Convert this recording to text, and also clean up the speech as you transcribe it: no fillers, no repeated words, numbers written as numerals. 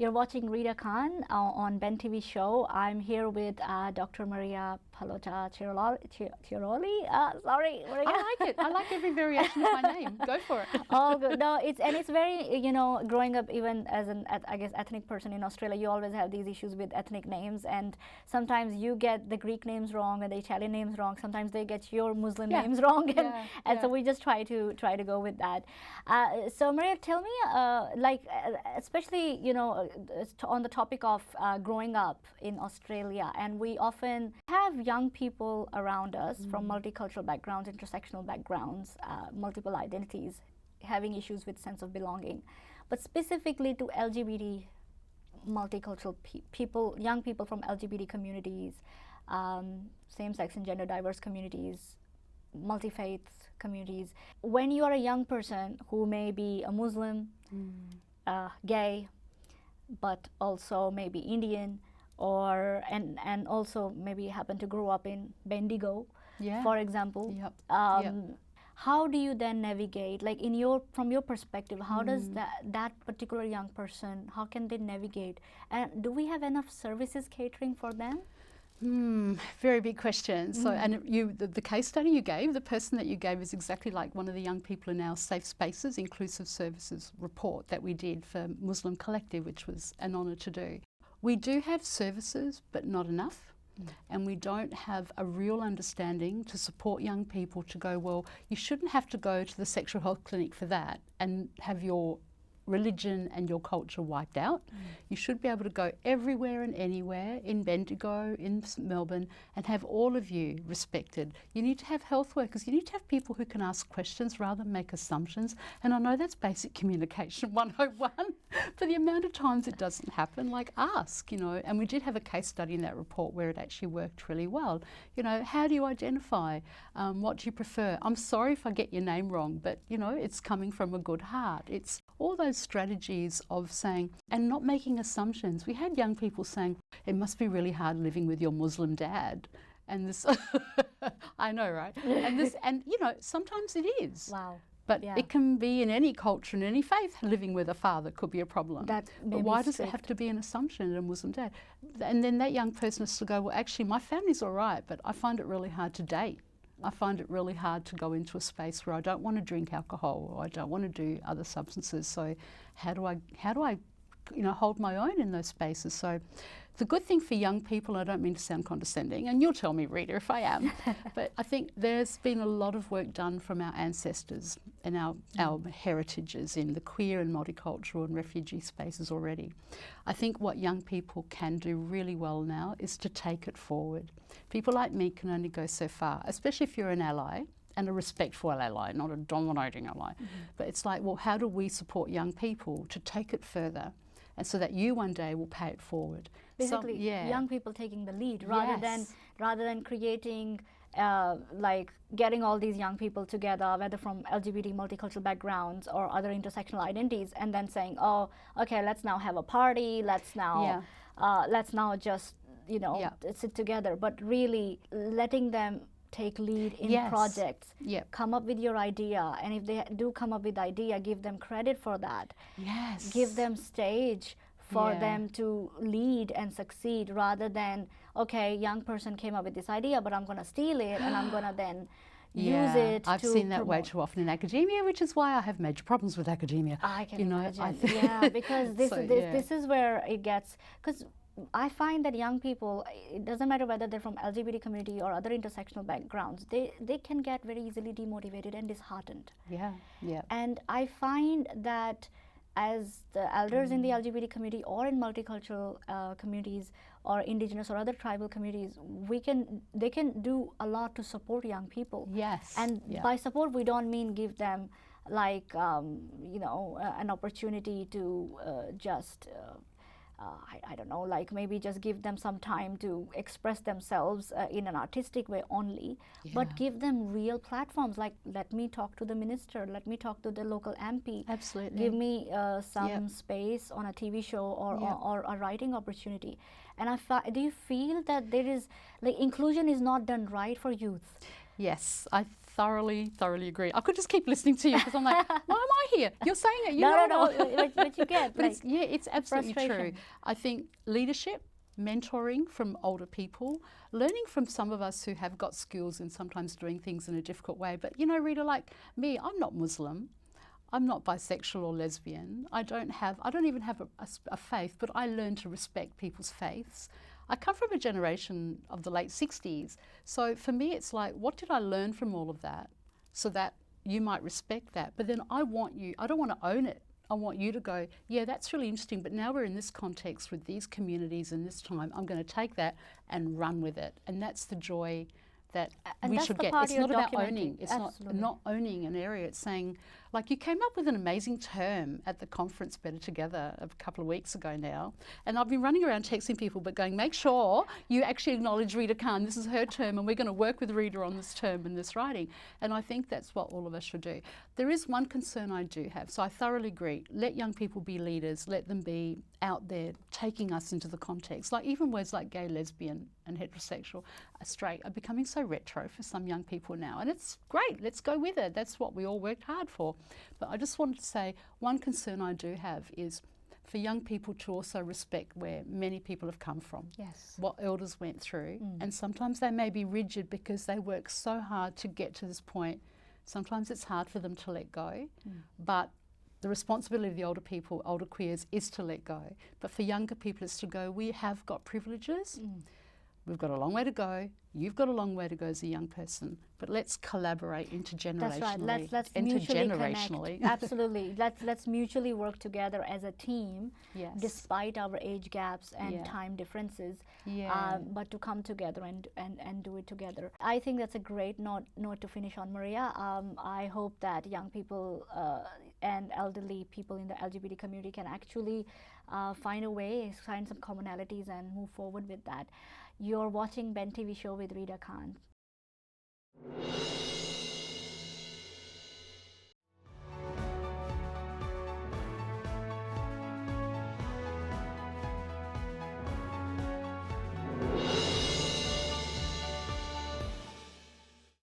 You're watching Rida Khan on Ben TV show. I'm here with Dr. Maria Pallotta-Chiarolli. Sorry, Maria. I like it. I like every variation of my name. Go for it. Oh, good. No, it's very, you know, growing up even as an, I guess, ethnic person in Australia, you always have these issues with ethnic names, and sometimes you get the Greek names wrong and the Italian names wrong. Sometimes they get your Muslim names wrong, and so we just try to go with that. So Maria, tell me, especially, you know, on the topic of growing up in Australia, and we often have young people around us from multicultural backgrounds, intersectional backgrounds, multiple identities, having issues with sense of belonging, but specifically to LGBT multicultural people, young people from LGBT communities, same-sex and gender diverse communities, multi-faith communities. When you are a young person who may be a Muslim, gay, but also maybe Indian, or and also maybe happen to grow up in Bendigo, for example. How do you then navigate, like from your perspective, how does that particular young person, how can they navigate, and do we have enough services catering for them? Very big question. So, and the case study you gave, the person that you gave is exactly like one of the young people in our Safe Spaces Inclusive Services report that we did for Muslim Collective, which was an honour to do. We do have services, but not enough. And we don't have a real understanding to support young people to go, well, you shouldn't have to go to the sexual health clinic for that and have your religion and your culture wiped out. You should be able to go everywhere and anywhere in Bendigo, in Melbourne, and have all of you respected. You need to have health workers. You need to have people who can ask questions rather than make assumptions. And I know that's basic communication 101, but the amount of times it doesn't happen, like ask, you know. And we did have a case study in that report where it actually worked really well. You know, how do you identify? What do you prefer? I'm sorry if I get your name wrong, but, you know, it's coming from a good heart. It's all those strategies of saying, and not making assumptions. We had young people saying, it must be really hard living with your Muslim dad. And this, I know, right? And this, and you know, sometimes it is. Wow. But it can be in any culture, in any faith, living with a father could be a problem. But why does it have to be an assumption in a Muslim dad? And then that young person has to go, well, actually, my family's all right, but I find it really hard to date. I find it really hard to go into a space where I don't want to drink alcohol or I don't want to do other substances. So how do I you know, hold my own in those spaces? So the good thing for young people, I don't mean to sound condescending, and you'll tell me, Rita, if I am, but I think there's been a lot of work done from our ancestors and our heritages in the queer and multicultural and refugee spaces already. I think what young people can do really well now is to take it forward. People like me can only go so far, especially if you're an ally, and a respectful ally, not a dominating ally. But it's like, well, how do we support young people to take it further? And so that you one day will pay it forward. Basically, young people taking the lead rather than creating, like getting all these young people together, whether from LGBT multicultural backgrounds or other intersectional identities, and then saying, oh, okay, let's now have a party, let's now just, you know, sit together. But really letting them take lead in projects, come up with your idea, and if they do come up with the idea, give them credit for that. Give them stage for them to lead and succeed, rather than, okay, young person came up with this idea, but I'm going to steal it and I'm going to then use it. I've seen that way too often in academia, which is why I have major problems with academia. I can imagine. Because this is where it gets, because I find that young people, it doesn't matter whether they're from LGBT community or other intersectional backgrounds, they can get very easily demotivated and disheartened. And I find that as the elders in the LGBT community or in multicultural communities or indigenous or other tribal communities, they can do a lot to support young people. And by support, we don't mean give them like you know, an opportunity to just I don't know, like maybe just give them some time to express themselves in an artistic way only, but give them real platforms, like let me talk to the minister, let me talk to the local MP. Give me some space on a TV show or a writing opportunity. And do you feel that there is, like, inclusion is not done right for youth? Yes, I thoroughly agree. I could just keep listening to you because I'm like, why am I here? You're saying it. You no, know what you get. But like, it's absolutely true. I think leadership, mentoring from older people, learning from some of us who have got skills and sometimes doing things in a difficult way. But you know, Rita, like me, I'm not Muslim. I'm not bisexual or lesbian. I don't even have a faith, but I learn to respect people's faiths. I come from a generation of the late 60s. So for me, it's like, what did I learn from all of that so that you might respect that? But then I don't want to own it. I want you to go, yeah, that's really interesting, but now we're in this context with these communities and this time, I'm going to take that and run with it. And that's the joy that we should get. It's not about owning. It's not owning an area. It's saying, like, you came up with an amazing term at the conference Better Together a couple of weeks ago now, and I've been running around texting people but going, make sure you actually acknowledge Rida Khan. This is her term and we're going to work with Rida on this term and this writing. And I think that's what all of us should do. There is one concern I do have, so I thoroughly agree. Let young people be leaders. Let them be out there taking us into the context. Like even words like gay, lesbian and heterosexual, straight are becoming so retro for some young people now. And it's great. Let's go with it. That's what we all worked hard for. But I just wanted to say one concern I do have is for young people to also respect where many people have come from. Yes. What elders went through. And sometimes they may be rigid because they work so hard to get to this point. Sometimes it's hard for them to let go. But the responsibility of the older people, older queers, is to let go. But for younger people, it's to go, we have got privileges. We've got a long way to go. You've got a long way to go as a young person. But let's collaborate intergenerationally. That's right. Let's mutually connect. Absolutely. Let's mutually work together as a team, despite our age gaps and time differences. But to come together and do it together. I think that's a great note to finish on, Maria. I hope that young people and elderly people in the LGBT community can actually find a way, find some commonalities and move forward with that. You're watching Ben TV Show with Rida Khan.